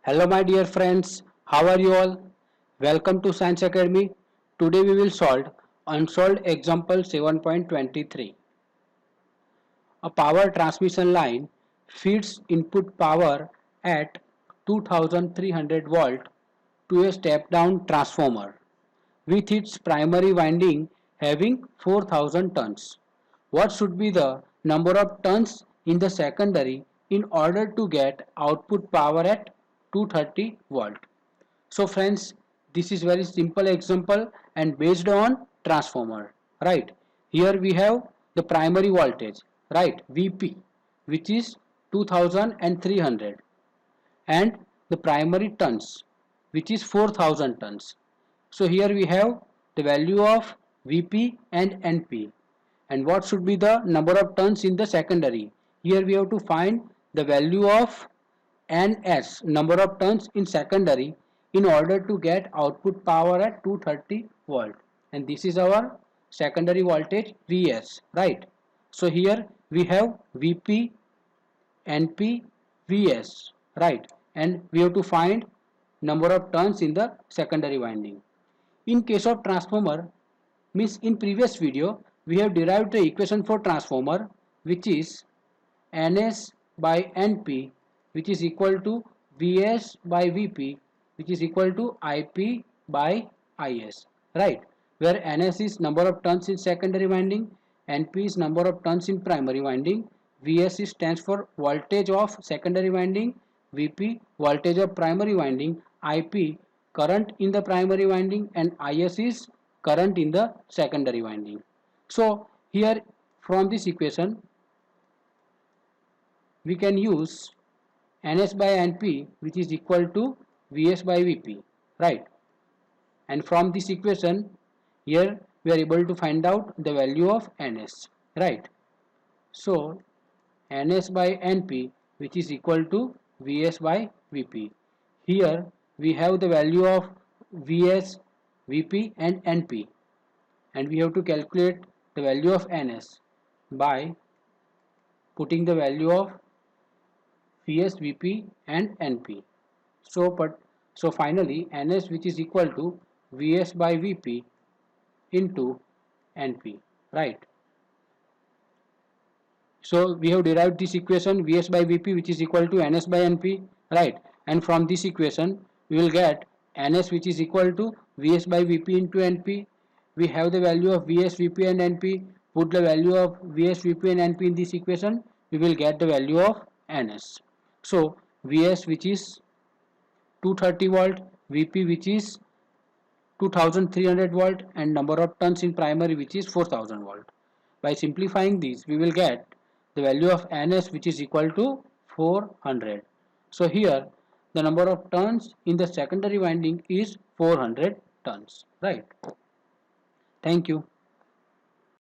Hello my dear friends, how are you all? Welcome to Science Academy. Today we will solve unsolved example 7.23. A power transmission line feeds input power at 2300 volt to a step down transformer with its primary winding having 4000 turns. What should be the number of turns in the secondary in order to get output power at 230 volt? So friends, this is very simple example and based on transformer, right? Here we have the primary voltage, right? VP, which is 2300, and the primary tons, which is 4000 tons. So here we have the value of VP and NP, and what should be the number of turns in the secondary. Here we have to find the value of NS, number of turns in secondary, in order to get output power at 230 volt, and this is our secondary voltage Vs, right? So here we have Vp, NP, Vs, right? And we have to find number of turns in the secondary winding. In case of transformer, means in previous video we have derived the equation for transformer, which is Ns by Np, which is equal to Vs by Vp, which is equal to Ip by Is, right? Where Ns is number of turns in secondary winding, Np is number of turns in primary winding, Vs stands for voltage of secondary winding, Vp voltage of primary winding, Ip current in the primary winding, and Is is current in the secondary winding. So here from this equation we can use Ns by Np, which is equal to Vs by Vp, right? And from this equation here we are able to find out the value of Ns, right? So Ns by Np, which is equal to Vs by Vp. Here we have the value of Vs, Vp and Np, and we have to calculate the value of Ns by putting the value of Vs, Vp and Np. So finally Ns, which is equal to Vs by Vp into Np, right? So we have derived this equation Vs by Vp, which is equal to Ns by Np, right? And from this equation we will get Ns, which is equal to Vs by Vp into Np. We have the value of Vs, Vp and Np. Put the value of Vs, Vp and Np in this equation, we will get the value of Ns. So Vs, which is 230 volt, Vp which is 2300 volt, and number of turns in primary, which is 4000 volt. By simplifying these we will get the value of Ns, which is equal to 400. So here the number of turns in the secondary winding is 400 turns, right? Thank you.